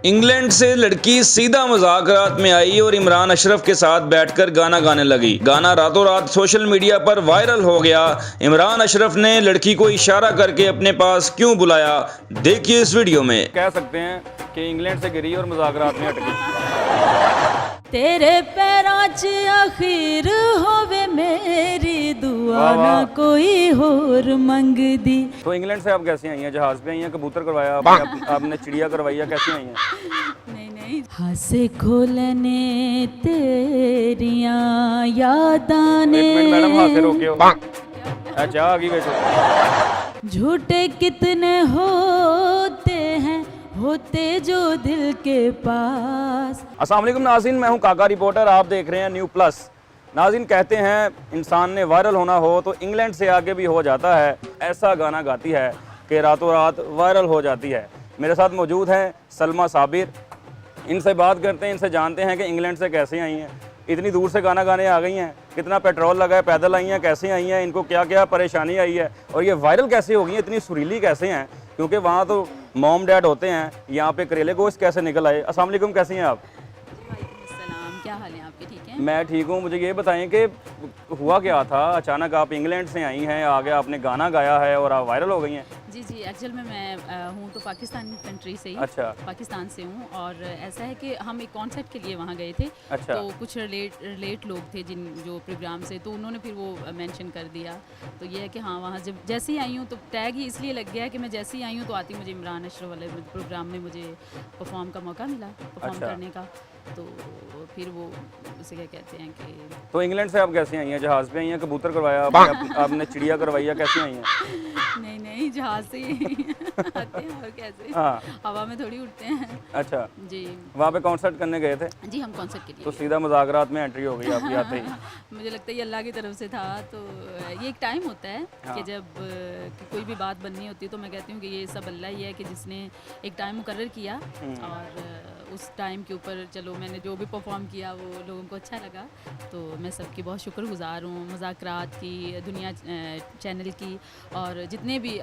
England से लड़की सीधा मुज़ाकरात में आई और इमरान अशरफ के साथ बैठकर गाना गाने लगी। गाना रातों रात सोशल मीडिया पर वायरल हो गया। इमरान अशरफ ने लड़की को इशारा करके अपने पास क्यों बुलाया, देखिए इस वीडियो में। कह सकते हैं कि इंग्लैंड से गिरी और मुज़ाकरात में अटकी। तेरे पैरां च आखिर होवे मेरी दुआ ना कोई होर मंगदी। तो इंग्लैंड से आप कैसे आई हैं? जहाज पे आई हैं, कबूतर करवाया आपने चिड़िया करवाई है, कैसे आई हैं? नहीं हंसे खोलने तेरिया यादां ने। एक मिनट मैडम, हाथ से रोके हो। अच्छा आगे बैठो। झूठे कितने होते हैं, होते जो दिल के पास। अस्सलाम वालेकुम नाज़रीन, मैं हूं काका रिपोर्टर, आप देख रहे हैं न्यू प्लस। नाज़रीन, कहते हैं इंसान ने वायरल होना हो तो इंग्लैंड से आगे भी हो जाता है। ऐसा गाना गाती है कि रातों रात वायरल हो जाती है। मेरे साथ मौजूद हैं सलमा साबिर। इनसे बात करते हैं, इनसे जानते हैं कि इंग्लैंड से कैसे आई हैं, इतनी दूर से गाना गाने आ गई हैं, कितना पेट्रोल लगा है, पैदल आई हैं, कैसे आई हैं, इनको क्या क्या परेशानी आई है और ये वायरल कैसे हो गई हैं, इतनी सुरीली कैसे हैं, क्योंकि वहाँ तो मॉम डैड होते हैं, यहाँ पे करेले गोश्त कैसे निकल आए। अस्सलाम वालेकुम, कैसी हैं आप? सलाम, क्या हाल है आपके? ठीक है, मैं ठीक हूँ। मुझे ये बताएं कि हुआ क्या था, अचानक आप इंग्लैंड से आई हैं, आगे आपने गाना गाया है और आप वायरल हो गई हैं। जी एक्चुअल में मैं हूँ तो पाकिस्तान कंट्री से ही। अच्छा। पाकिस्तान से हूँ और ऐसा है कि हम एक कॉन्सर्ट के लिए वहाँ गए थे। अच्छा। तो कुछ रिलेट लोग थे जिन जो प्रोग्राम से, तो उन्होंने फिर वो मेंशन कर दिया। तो ये है कि हाँ, वहाँ जब जैसे ही आई हूँ तो टैग ही इसलिए लग गया कि मैं जैसे ही आई हूँ तो आती मुझे इमरान अशरफ वाले प्रोग्राम में मुझे परफॉर्म का मौका मिला, परफॉर्म करने का। तो फिर वो उसे क्या कहते हैं कि तो इंग्लैंड से आप कैसे आई हैं? जहाज पे आई हैं, कबूतर करवाया आपने चिड़िया करवाई है, कैसे आई हैं? नहीं जहाज से आते हैं और कैसे। हाँ, हवा में थोड़ी उड़ते हैं। अच्छा जी वहाँ पे कॉन्सर्ट करने गए थे? जी, हम कॉन्सर्ट के लिए तो सीधा मुज़ाकरात में एंट्री हो गई आपकी आते ही। मुझे लगता है ये अल्लाह की तरफ से था। तो ये एक टाइम होता है कि जब कि कोई भी बात बननी होती है तो मैं कहती हूँ कि ये सब अल्लाह ही है कि जिसने एक टाइम मुकर्रर किया और उस टाइम के ऊपर चलो मैंने जो भी परफॉर्म किया वो लोगों को अच्छा लगा। तो मैं सबकी बहुत शुक्रगुजार हूँ, मुज़ाकरात की, दुनिया चैनल की और जितने भी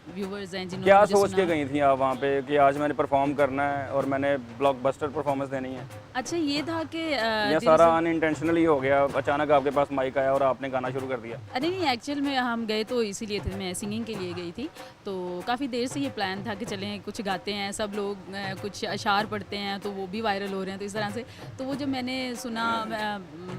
व्यूवर्स हैं जिन्होंने क्या सोच के गई थी आप वहाँ पे कि आज मैंने परफॉर्म करना है और मैंने ब्लॉकबस्टर परफॉर्मेंस देनी है? अच्छा ये था कि ये सारा अनइंटेंशनली हो गया, अचानक आपके पास माइक आया और आपने गाना शुरू कर दिया? अरे नहीं, एक्चुअल में हम गए तो इसीलिए थे, मैं सिंगिंग के लिए गई थी। तो काफ़ी देर से ये प्लान था कि चलें कुछ गाते हैं, सब लोग कुछ अशार पढ़ते हैं तो वो भी वायरल हो रहे हैं, तो इस तरह से। तो वो जब मैंने सुना,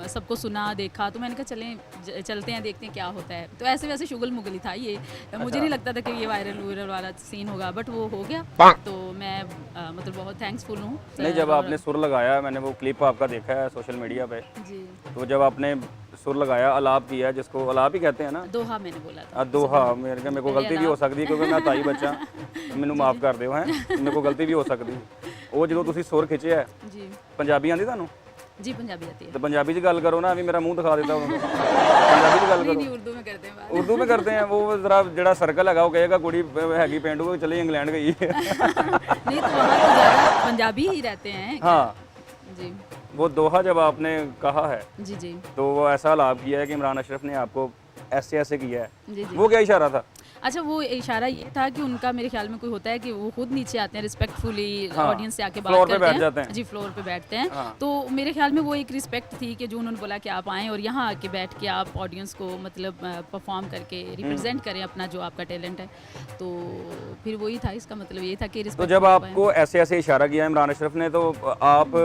सबको सुना, देखा, तो मैंने कहा चलते हैं, देखते हैं क्या होता है। तो ऐसे वैसे शुगल मुगल ही था ये। मुझे नहीं लगता था कि ये वायरल वाला सीन होगा, बट वो हो गया। तो मैं मतलब बहुत थैंक्सफुल हूँ। नहीं, जब आपने सुर लगाया, मैंने वो क्लिप आपका देखा है सोशल मीडिया पे, जी, तो जब आपने सुर लगाया, अलाप किया, जिसको अलाप ही कहते हैं ना? दोहा मैंने बोला था। दोहा। मेरे को गलती भी हो सकती है क्योंकि मैं ताई बच्चा, मैनू माफ़ कर दिओ हैं, मेरे को गलती भी हो सकती। ਉਹ ਜਦੋਂ ਤੁਸੀਂ ਸੁਰ ਖਿੱਚਿਆ जी ਪੰਜਾਬੀ ਆਂਦੀ ਤੁਹਾਨੂੰ? जी पंजाबी आती है। तो पंजाबी च गल करो ना, अभी मेरा मुंह दिखा देता हूँ। पंजाबी च गल करो। नहीं, उर्दू में करते हैं बात। उर्दू में करते हैं। वो जरा जड़ा सर्कल है वो कहेगा कुड़ी हैगी पेंडू चले इंग्लैंड गई है। नहीं तो वहाँ तो ज़्यादा पंजाबी ही रहते हैं। हाँ जी वो दोहा जब आपने कहा है जी तो वो ऐसा लाभ किया है कि इमरान अशरफ ने आपको ऐसे ऐसे किया है। जी वो क्या इशारा था? अच्छा, वो इशारा ये था कि उनका मेरे ख्याल में कोई होता है कि वो खुद नीचे आते हैं, रिस्पेक्टफुली ऑडियंस से आके बात फ्लोर पे करते बैठ हैं। जाते हैं। जी, फ्लोर पे बैठते हैं। हाँ। तो मेरे ख्याल में वो एक रिस्पेक्ट थी कि जो उन्होंने बोला कि आप आएँ और यहाँ आके बैठ के आप ऑडियंस को मतलब परफॉर्म करके रिप्रेजेंट करें अपना जो आपका टैलेंट है। तो फिर वही था, इसका मतलब ये था कि तो रिस्पेक्ट। जब आपको ऐसे ऐसे इशारा किया इमरान अशरफ ने तो आप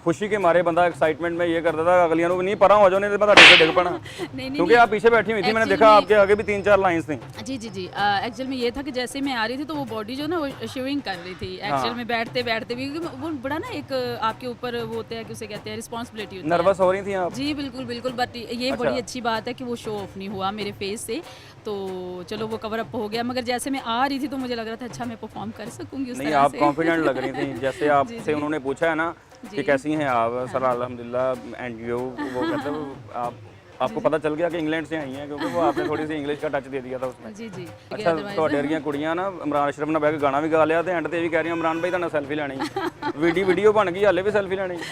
खुशी के मारे बंदा एक्साइटमेंट में ये करता था अगलियां को नहीं परा हो जाओ, नहीं बंदा डिग पड़ा। क्योंकि आप पीछे बैठी हुई थी, मैंने देखा आपके आगे भी 3-4 लाइंस थी। जी एक्चुअल में ये था कि जैसे मैं आ रही थी तो वो बॉडी जो ना वो शिवरिंग कर रही थी एक्चुअल में, बैठते बैठते भी, क्योंकि वो बड़ा ना एक आपके ऊपर वो होता है कि उसे कहते हैं रिस्पॉन्सिबिलिटी होती है। नर्वस हो रही थी आप? जी बिल्कुल, बट ये बड़ी अच्छी बात है कि वो शो ऑफ नहीं हुआ मेरे फेस से। तो चलो वो कवर अप हो गया, मगर जैसे मैं आ रही थी तो मुझे लग रहा था अच्छा मैं परफॉर्म कर सकूंगी उस नहीं, तरह आप से। कॉन्फिडेंट लग रही थी। जैसे आपसे उन्होंने पूछा है ना कि कैसी हैं आप, सर अल्हम्दुलिल्लाह एंड यू, वो कहते हैं आपको पता चल गया कि इंग्लैंड से आई हैं क्योंकि वो आपने थोड़ी सी इंग्लिश का टच दे दिया था उसमें। जी अच्छा, ਤੁਹਾਡੇ ਵਰਗੀਆਂ ਕੁੜੀਆਂ ਨਾ ਇਮਰਾਨ ਅਸ਼ਰਫ ਨਾਲ ਬਹਿ ਕੇ ਗਾਣਾ ਵੀ ਗਾ ਲਿਆ ਤੇ ਐਂਡ ਤੇ ਇਹ ਵੀ ਕਹਿ ਰਹੀਆਂ ਇਮਰਾਨ ਭਾਈ ਤੁਹਾਡਾ ਸੈਲਫੀ ਲੈਣੀ ਹੈ। ਵੀਡੀਓ ਬਣ ਗਈ, ਹਾਲੇ ਵੀ ਸੈਲਫੀ ਲੈਣੀ है।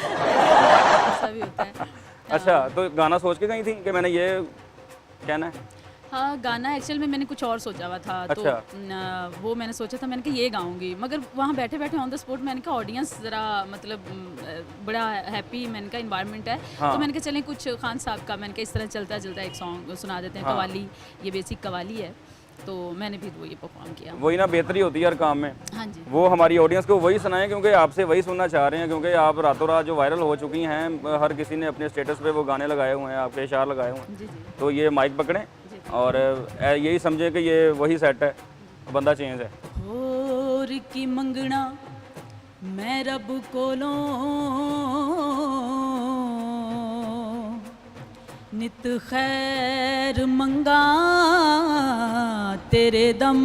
ऐसा भी होता है। अच्छा, तो गाना सोच के गई थी कि मैंने ये कहना है? हाँ, गाना एक्चुअल में मैंने कुछ और सोचा हुआ था। तो अच्छा। वो मैंने सोचा था, मैंने कहा ये गाऊंगी, मगर वहाँ बैठे बैठे ऑन द स्पॉट मैंने कहा ऑडियंस ज़रा मतलब बड़ा हैप्पी, मैंने कहा इन्वायरमेंट है। हाँ। तो मैंने कहा चलें कुछ खान साहब का, मैंने कहा इस तरह चलता चलता एक सॉन्ग सुना देते हैं। हाँ। कवाली, ये बेसिक कवाली है, तो मैंने भी वो ये परफॉर्म किया। वही ना बेहतरी होती है हर काम में। हाँ जी। वो हमारी ऑडियंस को वही सुनाएं, क्योंकि आपसे वही सुनना चाह रहे हैं, क्योंकि आप रातों रात जो वायरल हो चुकी हैं, हर किसी ने अपने स्टेटस पे वो गाने लगाए हुए हैं, आपके इशार लगाए हुए हैं। जी जी तो ये माइक पकड़ें और यही समझें कि ये वही सेट है, बंदा चेंज है। होर की मंगना मैं रब कोलों नित खैर मंगा तेरे दम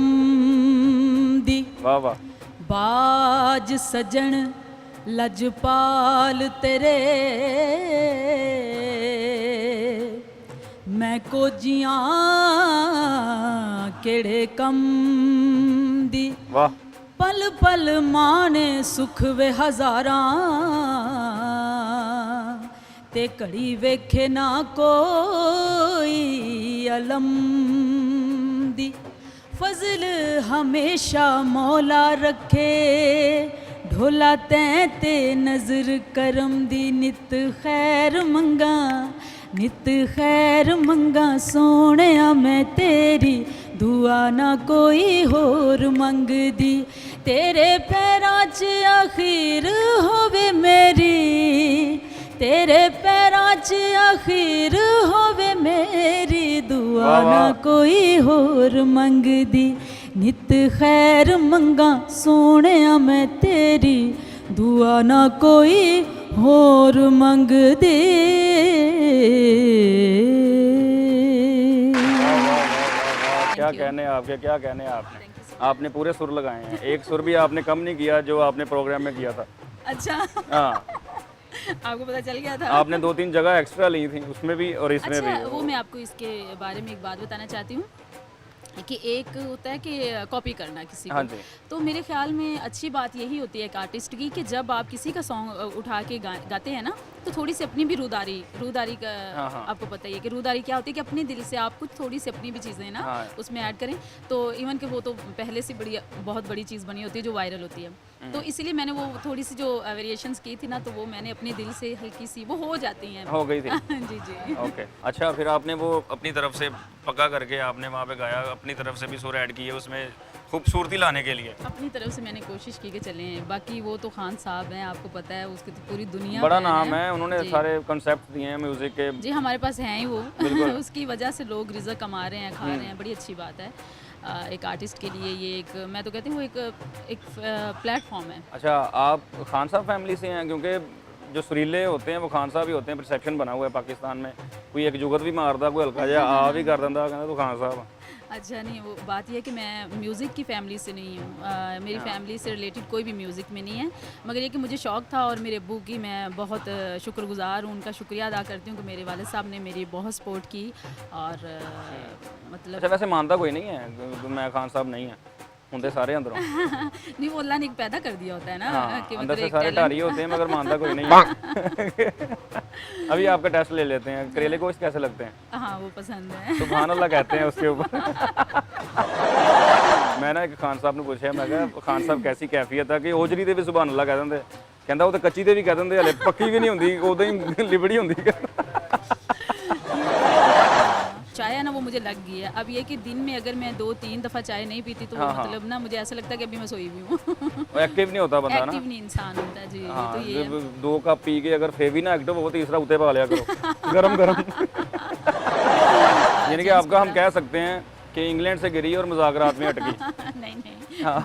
दी, वाह वाह। बाज सजन लजपाल तेरे मैं कोजियां केड़े कम दी, वाह। पल पल माने सुख वे हजारां ते घड़ी वेखे ना कोई अलम दी, फजल हमेशा मौला रखे ढोला तैं ते नजर करम दी, नित खैर मंगा नित खैर मंगा सोहणिया मैं तेरी दुआ ना कोई होर मंगदी, तेरे पैरां च आखिर होवे मेरी, तेरे पैरां च आखिर होवे मेरी दुआ वाह, ना वाह। कोई होर मंगदी, नित खैर मंगा सोहणिया मैं तेरी दुआ ना कोई होर मंगदी। क्या कहने आपके, क्या कहने आपने, आपने पूरे सुर लगाए हैं, एक सुर भी आपने कम नहीं किया जो आपने प्रोग्राम में किया था। अच्छा, हाँ, आपको पता चल गया था। आपने 2-3 जगह एक्स्ट्रा ली थी उसमें भी और इसमें अच्छा, भी। वो मैं आपको इसके बारे में एक बात बताना चाहती हूँ कि एक होता है कि कॉपी करना किसी हाँ को, जी। तो मेरे ख्याल में अच्छी बात यही होती है एक आर्टिस्ट की कि जब आप किसी का सॉन्ग उठा के गाते हैं ना, तो थोड़ी सी अपनी भी रूदारी का हाँ, हाँ। आपको पता ही है कि रूदारी क्या होती है कि अपने दिल से आप कुछ थोड़ी सी अपनी भी चीज़ें ना हाँ। उसमें ऐड करें। तो इवन कि वो तो पहले से बहुत बड़ी चीज़ बनी होती है जो वायरल होती है, तो इसीलिए मैंने वो थोड़ी सी जो वेरिएशंस की थी ना, तो वो मैंने अपने दिल से हल्की सी वो हो जाती हैं। हो गई थी। जी जी। ओके, अच्छा, फिर आपने वो अपनी तरफ से पक्का करके आपने वहाँ पे गाया, अपनी तरफ से भी सुर ऐड किए उसमें खूबसूरती लाने के लिए। अपनी तरफ से मैंने कोशिश की कि चलें, बाकी वो तो खान साहब हैं, आपको पता है, उसकी तो पूरी दुनिया बड़ा फैन नाम है, उन्होंने जी। सारे कॉन्सेप्ट दिए हैं म्यूजिक के। जी, हमारे पास हैं ही वो बिल्कुल। उसकी वजह से लोग रिज़्क कमा रहे हैं, खा रहे हैं, बड़ी अच्छी बात है। एक आर्टिस्ट के लिए ये एक, मैं तो कहती हूँ, एक प्लेटफॉर्म है। अच्छा, आप खान साहब फैमिली से हैं? क्योंकि जो सुरीले होते हैं वो खान साहब ही होते हैं, परसेप्शन बना हुआ है पाकिस्तान में, कोई एक जुगत भी मारदा, कोई हल्का जिहा आ भी कर दिंदा, कहंदा तू खान साहब। अच्छा, नहीं, वो बात ये है कि मैं म्यूज़िक की फैमिली से नहीं हूँ, मेरी फैमिली से रिलेटेड कोई भी म्यूज़िक में नहीं है, मगर ये कि मुझे शौक़ था और मेरे अब्बू की मैं बहुत शुक्रगुज़ार हूँ, उनका शुक्रिया अदा करती हूँ कि मेरे वालिद साहब ने मेरी बहुत सपोर्ट की। और मतलब अच्छा, वैसे मानता कोई नहीं है मैं खान साहब नहीं है, होंदे सारे अंदरों। नहीं, वो अल्लाह ने एक पैदा कर दिया होता है ना, हाँ, कि अंदर मतलब से एक सारे talent। ढारी होते हैं मगर मानता कोई नहीं है। अभी आपका टेस्ट ले लेते हैं, करेले गोश्त कैसे लगते हैं? हाँ, वो पसंद है। सुभान अल्लाह कहते हैं उसके ऊपर। मैं ना एक खान साहब ने पूछा, मैं कहा खान साहब कैसी कैफियत है कि ओजरी ते भी सुभान अल्लाह कह दिंदे, कहंदा वो तो कच्ची ते भी कह दिंदे, हले पक्की भी नहीं हुंदी, उदों ही लिबड़ी हुंदी। चाय है ना, वो मुझे लग गई है। अब ये कि दिन में अगर मैं 2-3 दफ़ा चाय नहीं पीती तो वो हाँ, मतलब ना मुझे ऐसा लगता है कि अभी मैं सोई हुई हूँ। एक्टिव नहीं होता बंदा ना। एक्टिव नहीं इंसान होता है जी। हाँ, तो ये है। जब 2 कप पी के अगर फिर भी ना एक्टिव हो, तीसरा उते पा लिया करो, गरम गरम। यानी कि आपका हम कह सकते हैं कि इंग्लैंड से गिरी और मुज़ाकरात में अटकी। नहीं नहीं,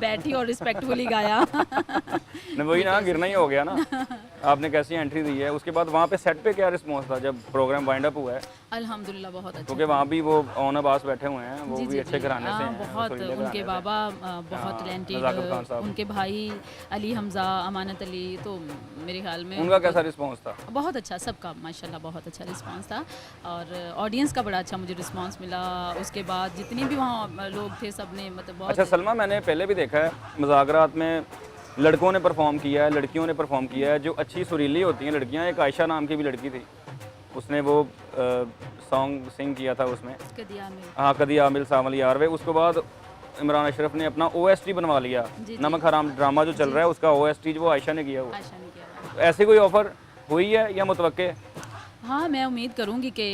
बैठी और रिस्पेक्टफुली गाया। नहीं, वही ना, गिरना ही हो गया ना। आपने कैसी एंट्री दी है, उसके बाद वहाँ पे सेट पे क्या रिस्पॉन्स था जब प्रोग्राम वाइंड अप हुआ है? अल्हम्दुलिल्लाह बहुत अच्छा। क्योंकि वहाँ भी वो ऑन अब्बास बैठे हुए हैं, वो जी, भी जी, अच्छे जी। घराने से हाँ, हैं, बहुत सुरीले उनके घराने से। बाबा बहुत हाँ, टैलेंटेड, नज़ाकत खान साहब। उनके भाई अली हमज़ा, अमानत अली, तो मेरे ख्याल में उनका कैसा रिस्पॉन्स था? बहुत अच्छा, सबका माशाल्लाह बहुत अच्छा रिस्पांस था और ऑडियंस का बड़ा अच्छा मुझे रिस्पांस मिला। उसके बाद जितने भी वहाँ लोग थे सब ने मतलब बहुत अच्छा सलमा, मैंने पहले भी देखा है मुज़ाकरात में लड़कों ने परफॉर्म किया है, लड़कियों ने परफॉर्म किया है, जो अच्छी सुरीली होती हैं लड़कियां, एक आयशा नाम की भी लड़की थी, उसने वो सॉन्ग सिंग किया था उसमें, कदिया में। हाँ कदी आमिल सामल यार वे। उसके बाद इमरान अशरफ ने अपना OST बनवा लिया, जी, नमक हराम ड्रामा जो चल रहा है उसका OST जो वो आयशा ने किया। वो आशा ने किया। तो ऐसी कोई ऑफ़र हुई है या मुतवक्के? हाँ, मैं उम्मीद करूँगी कि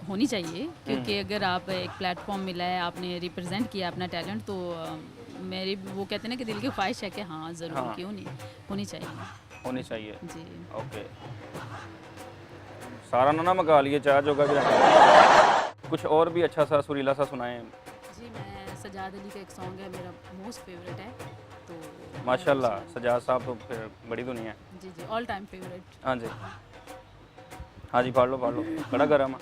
होनी चाहिए, क्योंकि अगर आप एक प्लेटफॉर्म मिला है, आपने रिप्रेजेंट किया अपना टैलेंट, तो मेरी वो कहते हैं ना कि दिल की ख्वाहिश है कि हाँ ज़रूर, हाँ। क्यों नहीं, होनी चाहिए। होनी चाहिए। जी। ओके, सारा ना मका लिए, चार जोगा भी रखा। कुछ और भी अच्छा सा सुरीला सा सुनाएं। जी, मैं सजाद अली का एक सॉन्ग है, मेरा मोस्ट फेवरेट है। तो माशाल्लाह, सजाद साहब तो फिर बड़ी दुनिया है। जी जी, ऑल टाइम फेवरेट। हाँ जी, हाँ जी, फाड़ लो बड़ा गर्म है।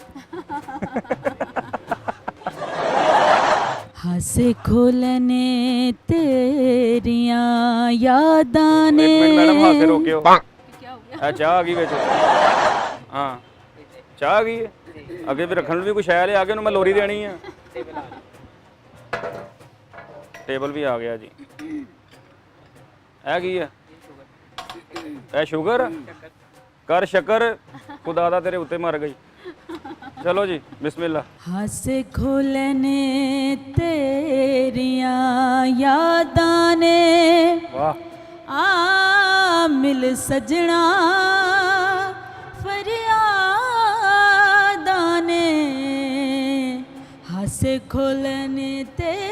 हंसे खोलने तेरियां यादां ने। एक मिनट मैडम, हाथ से रोके हो। क्या हो गया? चाह आ गई बेच, हाँ चाह आ गई है। अगे भी रखने भी कुछ है, आगे मैं लोरी देनी है। टेबल भी आ गया जी। है की है? है शुगर कर शक्कर, खुदा दा तेरे उत्ते मर गई। चलो जी, बिस्मिल्लाह। हंसे खोलने तेरियां यादां ने, वाह, आ मिल सजना फरियादां ने। हंसे खोलने तेरियां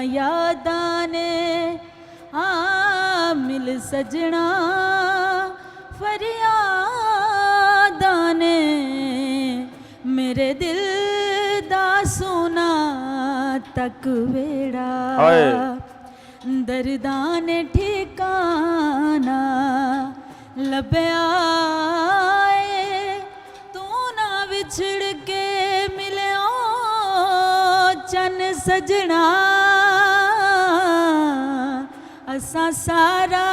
यादां ने, आ मिल सजना फरियादां ने। मेरे दिल दा सोना तक वेड़ा, हाय। दर्दां ने ठिकाना लभया ए। तू ना विछड़ के मिलियो चन सजना, असा सारा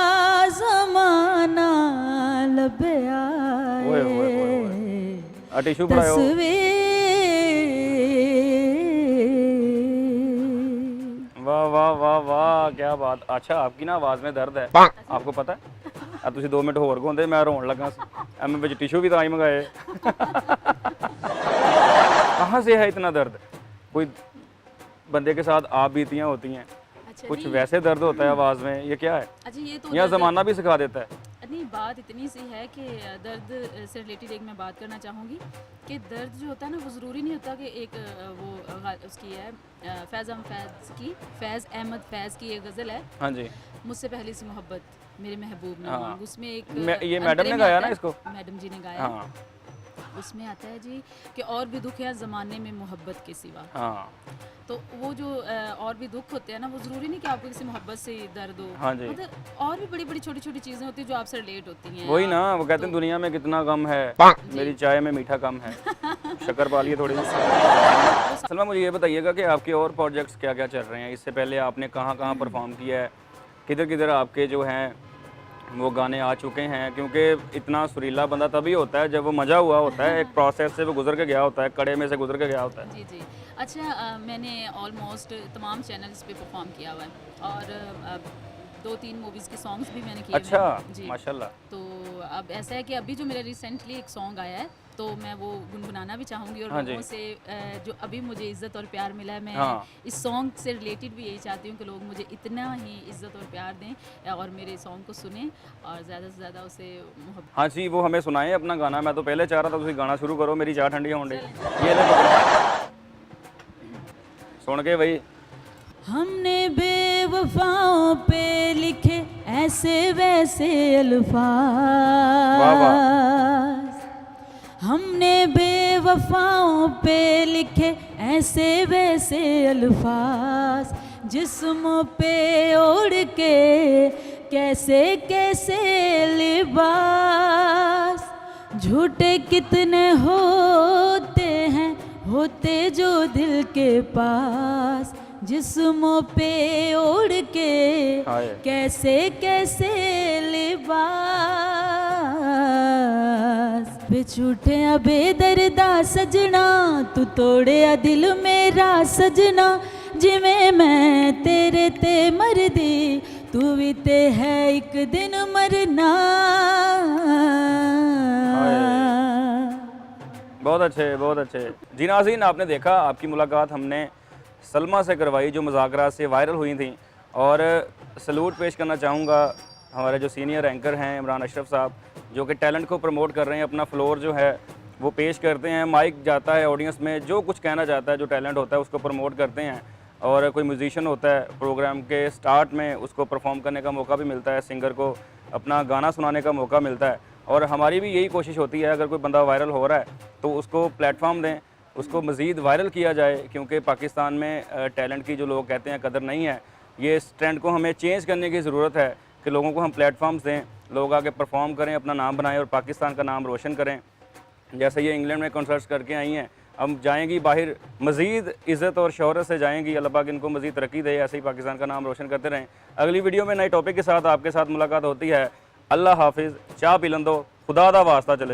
ज़माना लभया ओए ओए ओए ओए। आ टिशू बनाओ। वाह वाह वाह वाह, क्या बात। अच्छा, आपकी ना आवाज़ में दर्द है, आपको पता है? अब तुम 2 मिनट होर गाते, मैं रोन लगा। मैं बिच टिशू भी तो ही मंगाए। कहाँ से है इतना दर्द? कोई बंदे के साथ आप बीतियाँ होती हैं, अच्छा, कुछ नहीं, वैसे दर्द होता है आवाज़ में, ये क्या है? अच्छा ये तो या दर्द- ज़माना भी सिखा देता है? नहीं, बात इतनी सी है कि दर्द से रिलेटेड एक मैं बात करना चाहूँगी कि दर्द जो होता है ना, वो ज़रूरी नहीं होता कि एक उसकी है फैज़ अहमद फैज़ की एक गज़ल है, हाँ जी, मुझसे पहली सी मोहब्बत मेरे महबूब ने हाँ। मांग। उसमें एक ये मैडम अंतरे ने में गाया आता ना है, इसको? मैडम जी ने गाया। हाँ उसमें आता है जी कि और भी दुख है ज़माने में मोहब्बत के सिवा। हाँ तो वो जो और भी दुख होते हैं ना, वो ज़रूरी नहीं कि आपको किसी मोहब्बत से दर्द हो। हाँ जी। मतलब और भी बड़ी बड़ी छोटी छोटी चीज़ें होती हैं जो आपसे रिलेट होती हैं। वही ना, वो कहते हैं दुनिया में कितना गम है, मेरी चाय में मीठा कम है। शक्कर पा लिए थोड़ी सी। सलमा, मुझे ये बताइएगा कि आपके और प्रोजेक्ट्स क्या क्या चल रहे हैं? इससे पहले आपने कहाँ कहाँ परफॉर्म किया है, किधर किधर आपके जो हैं वो गाने आ चुके हैं? क्योंकि इतना सुरीला बंदा तभी होता है जब वो मज़ा हुआ होता है, एक प्रोसेस से वो गुजर के गया होता है, कड़े में से गुजर के गया होता है। जी जी। अच्छा, मैंने ऑलमोस्ट तमाम चैनल्स पे परफॉर्म किया हुआ है और 2-3 मूवीज़ के सॉन्ग्स भी मैंने किए हुए अच्छा, हैं। जी। माशाल्लाह। तो अब ऐसा है कि अभी जो मेरा रिसेंटली एक सॉन्ग आया है, तो मैं वो गुनगुनाना भी चाहूँगी और हाँ जी। लोगों से जो अभी मुझे इज़्ज़त और प्यार मिला है, मैं हाँ। इस सॉन्ग से रिलेटेड भी यही चाहती हूँ कि लोग मुझे इतना ही इज़्ज़त और प्यार दें और मेरे सॉन्ग को सुनें और ज़्यादा से ज़्यादा उसे मोहब्बत। हाँ जी, वो हमें सुनाएं अपना गाना। मैं तो पहले चाह रहा था तुम गाना शुरू करो, मेरी चाह ठंडी होने। ये ले पकड़ो। सुन के भाई। हमने बेवफाओं पे लिखे ऐसे वैसे वाह अल्फाज, हमने बेवफाओं पे लिखे ऐसे वैसे अल्फाज, जिस्मों पे ओढ़ के कैसे कैसे लिबास। झूठे कितने होते हैं, होते जो दिल के पास, जिस्मों पे ओढ़ के हाय। कैसे कैसे लिबास। बिछूठे बेदर्दा सजना, तू तोड़िया दिल मेरा सजना, जिमें मैं तेरे ते मरदी तू भी ते है एक दिन मरना। बहुत अच्छे, बहुत अच्छे। जी नाज़रीन, आपने देखा, आपकी मुलाकात हमने सलमा से करवाई जो मुज़ाकरात से वायरल हुई थी। और सलूट पेश करना चाहूँगा हमारे जो सीनियर एंकर हैं इमरान अशरफ साहब, जो कि टैलेंट को प्रमोट कर रहे हैं, अपना फ्लोर जो है वो पेश करते हैं, माइक जाता है ऑडियंस में, जो कुछ कहना चाहता है, जो टैलेंट होता है उसको प्रमोट करते हैं। और कोई म्यूजिशियन होता है, प्रोग्राम के स्टार्ट में उसको परफॉर्म करने का मौका भी मिलता है, सिंगर को अपना गाना सुनाने का मौका मिलता है। और हमारी भी यही कोशिश होती है, अगर कोई बंदा वायरल हो रहा है तो उसको प्लेटफॉर्म दें, उसको मज़ीद वायरल किया जाए, क्योंकि पाकिस्तान में टैलेंट की जो लोग कहते हैं कदर नहीं है। ये इस ट्रेंड को हमें चेंज करने की ज़रूरत है कि लोगों को हम प्लेटफॉर्म्स दें, लोग आके परफॉर्म करें, अपना नाम बनाएं और पाकिस्तान का नाम रोशन करें। जैसे ये इंग्लैंड में कॉन्सर्ट्स करके आई हैं, अब जाएंगी बाहर, मज़ीद इज़्ज़त और शोहरत से जाएंगी। अल्लाह पाक इनको मज़ीद तरक्की दे, ऐसे ही पाकिस्तान का नाम रोशन करते रहें। अगली वीडियो में नए टॉपिक के साथ आपके साथ मुलाकात होती है। अल्लाह हाफिज़। चाह पी लन दो, खुदा दा वास्ता चले जाओ।